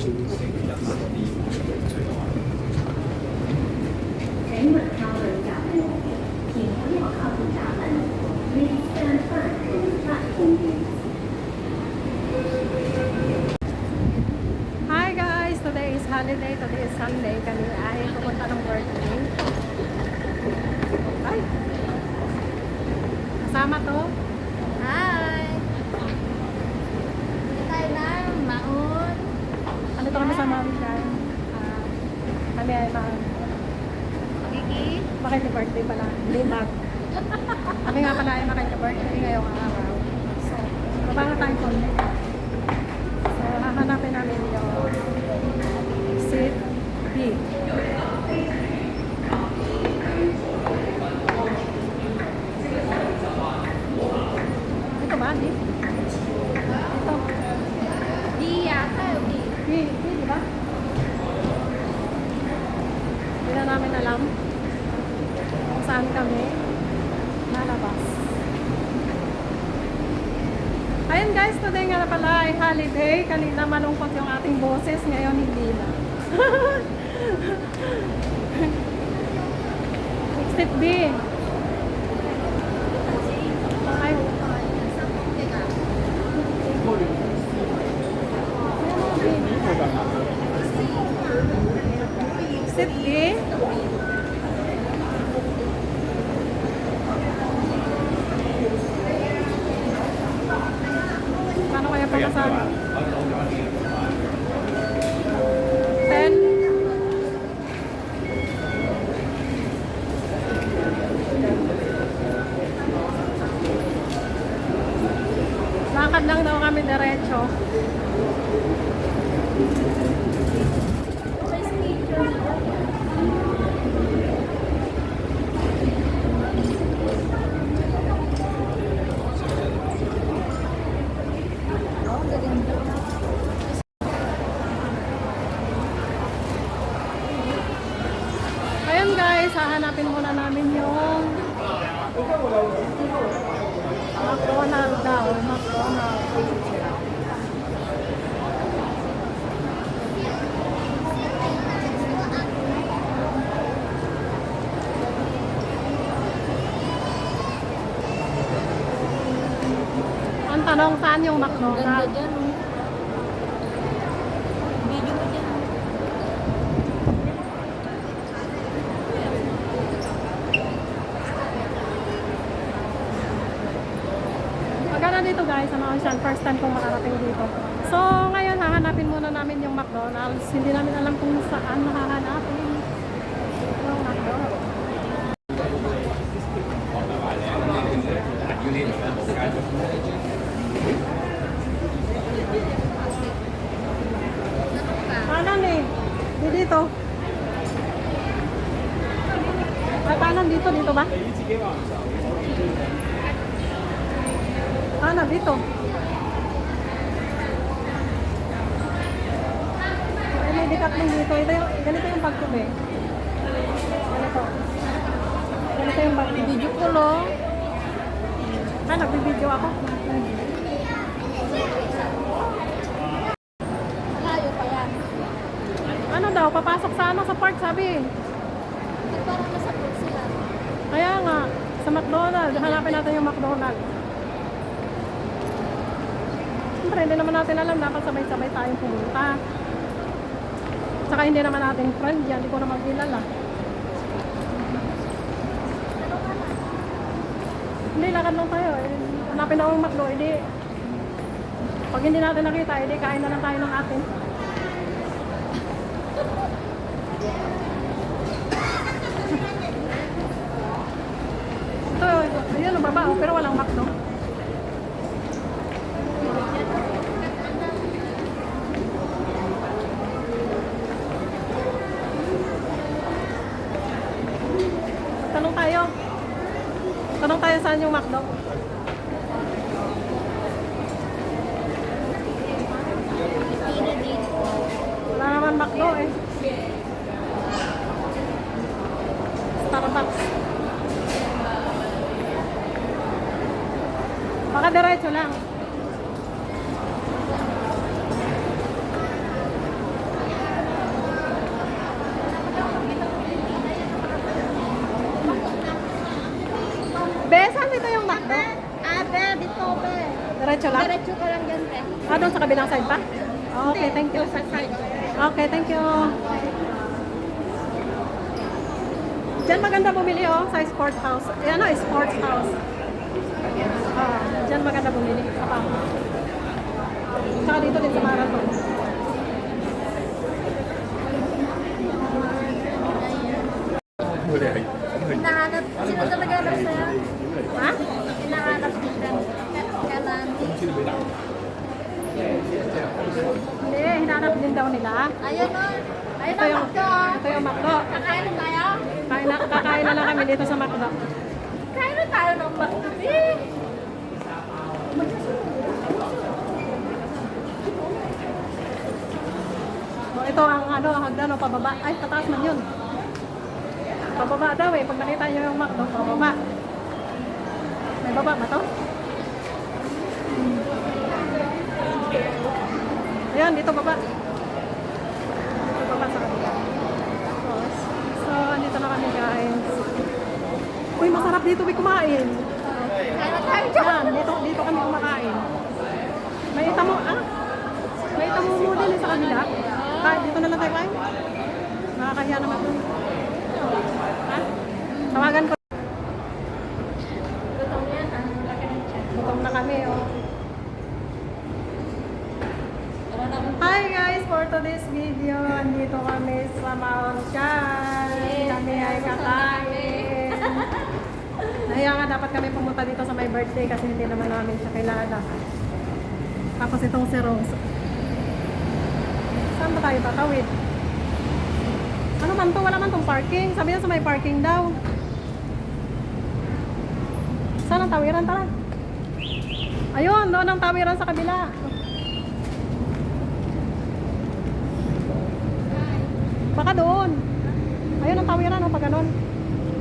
请稳靠稳闸门，请不要靠近闸门。Please stand firm on the platform. Hi guys! Today is holiday. Today is Sunday. Kami ay pupunta ng birthday. Ay! Kasama to? Hi! Dito tayo ng Maun. Ano to kami sa mami dyan? Kami ay Kiki? makiki-birthday pala. Hindi mag. Kami nga pala ay makiki-birthday ngayong araw. So, mabanga tayo konti. So, hahanapin namin yung seat B. Ito ba? Di? Ito. Di yata. Di. Di ba? Hindi na namin alam kung saan kami nalabas. Ayun guys, today nga pala ay holiday. Kanina malungkot yung ating boses, ngayon hindi na. Exit B. Ay, exit B. Paano kaya pamasabi? 10. Lakad lang daw kami diretso. Ayun guys, hahanapin muna namin yung McDonald daw. McDonald. Ang tanong, saan yung Ganda McDonald? dyan. Oh. Video mo dyan. Maganda dito guys, sa Mount Sian. First time kong makarating dito. So, ngayon hahanapin muna namin yung McDonald's. Hindi namin alam kung saan hahanapin yung McDonald's. Kanan eh. Di dito. Ay, kanan dito. Dito ba? Kanan dito. Ay, may dikatlong dito. Ito yung, ganito yung pagtubi. Ganito. Ganito yung pagtubi. Video ko lo. Ah, nagbibideo ako. Malayo pa yan. Ano daw, papasok sa ano, sa park, sabi. At parang nasa pool sila. Kaya nga, sa McDonald's, hanapin natin yung McDonald's. Siyempre, hindi naman natin alam, dapat sabay-sabay tayong pumunta. Tsaka hindi naman natin friend yan, hindi ko naman kilala. Hindi, lakad lang tayo. Hanapin na ang McDo, hindi. Pag hindi natin nakita, hindi, kain na lang tayo ng atin. Ito, ayun, ang baba, pero walang McDo. Tanong tayo. Tanong tayo saan yung McDo. Tira dito. Wala naman McDo eh. Starbucks. Baka diretso lang. Ah, doon sa kabilang side pa? Okay, thank you. Sa side. Okay, thank you. Diyan maganda bumili oh, sa sports house. Eh, ano, sports house. Ah, diyan maganda bumili. Apa. Saka dito din sa Marathon. Hinahanap. Sino talaga hanap sa'yo? Ha? Hinahanap kita. Kanan. Hindi, hinanap din daw nila. Ayun o. Ayun Ito ang yung, makdo. ito yung McDo. Kakain na tayo. Kakain na lang kami dito sa McDo. Kain na tayo ng makdo. Eh. Oh, ito ang ano, hagdan o pababa. Ay, tataas man yun. Pababa daw eh. Pag nakita nyo yung McDo, pababa. May baba ba to? Ayan, dito baba. Dito baba sa kanila. So, andito na kami guys. Uy, masarap dito may kumain. Kain na tayo dyan. Yan, dito kami kumakain. May itamo, ah? May itamo mo din eh sa kanila. Kahit dito na lang tayo kain. Nakakahiya naman dun. Ha? Tawagan ko. Gutom yan. Ang laki ng tiyan. Gutom na kami, oh. Tara na. Hi guys! For today's video, andito kami sa Mount Chan. Kami ay kakain. Nahiya nga dapat kami pumunta dito sa my birthday kasi hindi naman namin siya kilala. Tapos itong si Rose. Saan ba tayo tatawid? Ano man to? Wala man tong parking. Sabi niya sa may parking daw. Saan ang tawiran? Tara. Ayun, doon ang tawiran sa kabila. Baka doon. Ayun ang tawiran, o pag ganon.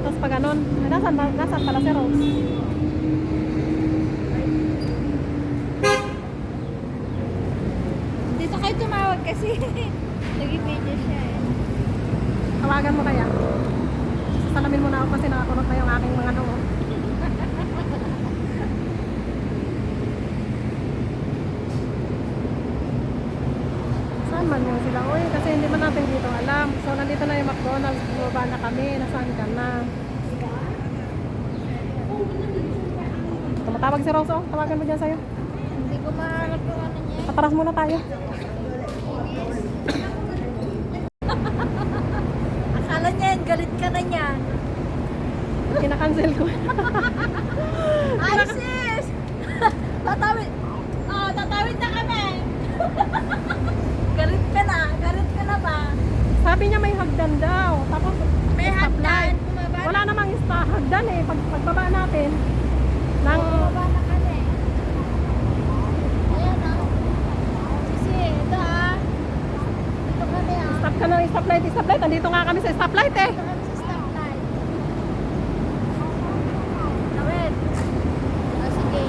Tapos pag ganon. Ay, nasaan pala si Rose? Dito kayo tumawag kasi. Nag-video siya eh. Tawagan mo kaya. Salamin mo na ako kasi nakakunot na yung aking mga noo. Saan man yun sila? Uy, kasi hindi man natin dito alam. So, nandito na yung McDonald's. Bumaba na kami. Nasaan ka na? Tumatawag si Rose, oh. Tawagan mo dyan sa'yo. Hindi ko mahanap yung ano niya. Pataras muna tayo. Akala niya, galit ka na niyan. Kinakancel ko. Ay, sis! Tatawid. Oh, tatawid na kami. Galit ka na ba? Sabi niya may hagdan daw. Tapos, May stoplight. hagdan. Bumaba Wala namang hagdan eh. Pagbaba natin, ng Bumaba na kami. Ayan ah. Sisi, ito ah. Dito kami ah. stop ka na ng stoplight. Andito nga kami sa stoplight eh. Dito kami sa stoplight. Tawid. Ah, sige.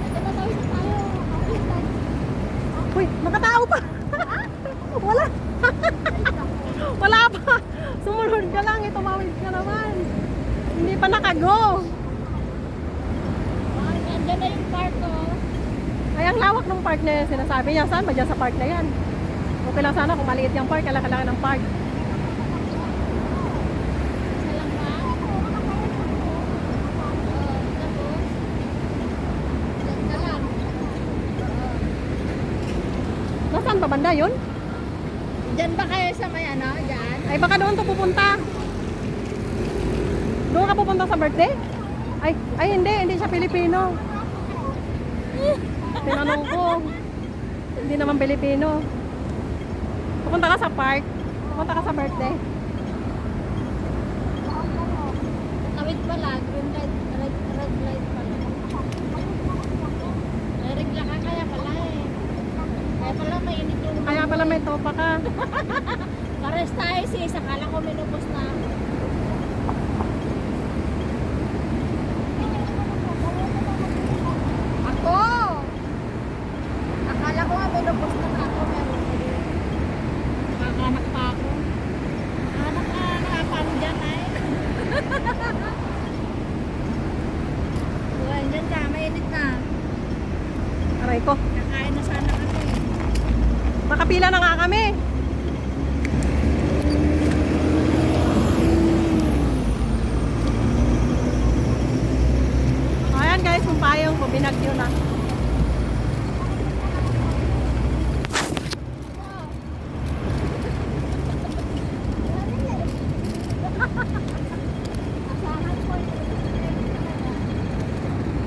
Ito na tawid na tayo. Tawid tayo. Uy, nakatao pa. Wala. Wala pa. Sumunod ka lang. Tumawid ka naman. Hindi pa nakago. Ay, andyan na yung park oh. Ay, ang lawak ng park na yan. Sinasabi niya, saan ba dyan sa park na yan? Okay lang sana kung maliit yung park. Kailangan ng park. Isa lang ba? Tapos? Diyan ka lang. Nasaan ba banda yun? Diyan ba kayo sa may ano? Diyan? Ay, baka doon to pupunta. Doon ka pupunta sa birthday? Ay hindi siya Pilipino. Tinanong ko. Hindi naman Pilipino. Pupunta ka sa park. Pupunta ka sa birthday. Tawid pala. Green light. Red light pala. Regla ka kaya pala eh. Kaya pala mainit yung... Kaya pala may topa ka. Pares tayo sis. Akala ko minupos na. Ako! Akala ko nga minupos na ako. Meron pa din. Nakakanak pa ako. Anak ka, nakapano dyan ay. Buwan dyan ka, mainit na. Nakapila na nga kami. Ayan guys, kung payong ko, binagyo na.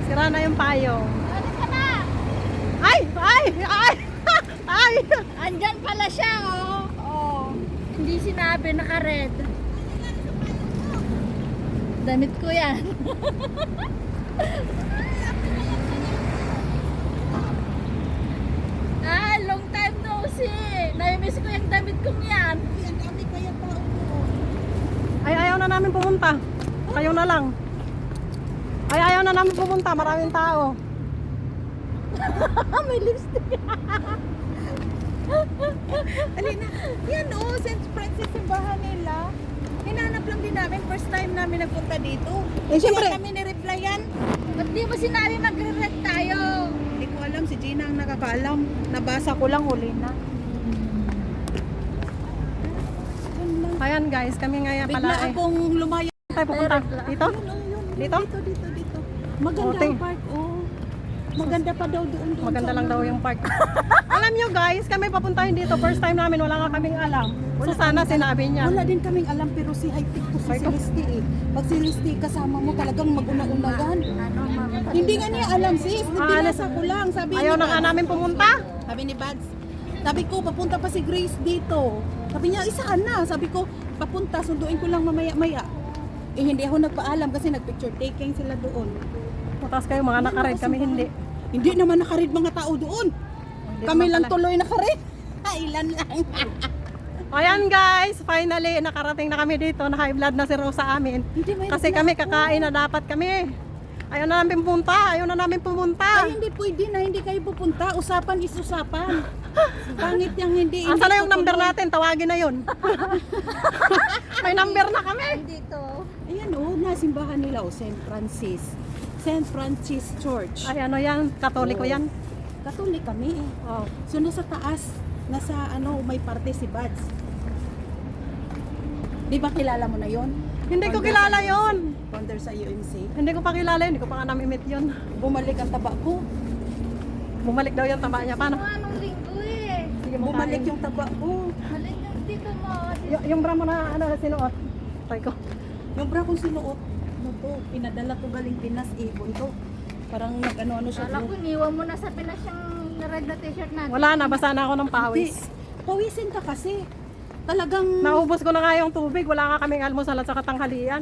Sira na yung payong. Ano ka na? Ay! Ay! Ay! Ay! Andyan pala siya, oh. Oh. Hindi sinabi, naka-red. Damit ko yan. Ah, long time no see. Nai-miss ko yung damit kong yan. Ang dami kaya tao ko. Ay, ayaw na namin pumunta. Kayo na lang. Ay, ayaw na namin pumunta. Maraming tao. May lipstick. Alina, yan oh, St. Francis simbahan nila. Hinanap lang din namin, first time namin nagpunta dito. Eh, syempre. Kaya kami ni-replyan. Ba't di mo sinabi magre-red tayo? Hindi ko alam, si Gina ang nakakaalam. Nabasa ko lang, huli na. Yun lang. Ayan guys, kami ngayon pala Bigla eh. akong lumayo. Tayo pupunta. Dito? Yun, oh, yun. Dito? Dito. Maganda Okay. ang park, oh. Maganda pa daw doon. Maganda lang daw yung park. Alam nyo guys, kami papuntahin dito. First time namin, wala nga kaming alam. So sana sinabi niya. Wala din kaming alam, pero si high-tech to si Ay, ko. Celeste eh. Pag si Celeste kasama mo, talagang mag-una-unagan. Ano, ma'am? Hindi nga niya alam sis, binasa ko lang. Sabi Ayaw ni na nga Bads. namin pumunta. Sabi ni Bads, sabi ko, papunta pa si Grace dito. Sabi niya, isaan na. Sabi ko, papunta, sunduin ko lang mamaya-maya. Eh, hindi ako nagpaalam kasi nagpicture taking sila doon. Tapos kayo mga nakaride, kami hindi. Hindi naman nakarid mga tao doon. Hindi Kami naman lang pala. tuloy nakarid. Ilan lang. Ayan guys, finally nakarating na kami dito. Na high blood na si Rose sa amin. Hindi, may Kasi kami kakain na dapat kami. Ayaw na namin pumunta. Ayaw na namin pumunta. Ay, hindi pwede na, hindi kayo pupunta. Usapan is usapan. Pangit yung hindi. Asan hindi na yung number tutuloy. natin? Tawagin na yun. May number na kami. Dito. Ayan oh, na simbahan nila oh, St. Francis. St. Francis Church. Ay ano yan, katoliko yan. Katolik kami eh. Oh. So nasa taas, nasa ano, may parte si Bads. Di ba kilala mo na yon? Hindi ko kilala yon. Founder sa UMC. Hindi ko pa kilala yun. Hindi ko pa nga nami-meet yun. Bumalik ang taba ko. Bumalik daw yung taba niya. Paano? Anong linggo eh? Sige mo Bumalik tayo. yung taba ko. Halin lang dito mo. Yung bra mo na ano, sinuot. Try ko. Yung bra kong sinuot, ano to, pinadala ko galing Pinas, ibon to. Parang nag-ano-ano siya. Kala ko, iniwan mo na sa Pinas yung red na t-shirt natin. Wala na, basa na ako ng Hindi, pawis. pawisin ka kasi. Talagang Naubos ko na nga yung tubig. Wala nga kaming almusal at sa katanghalian.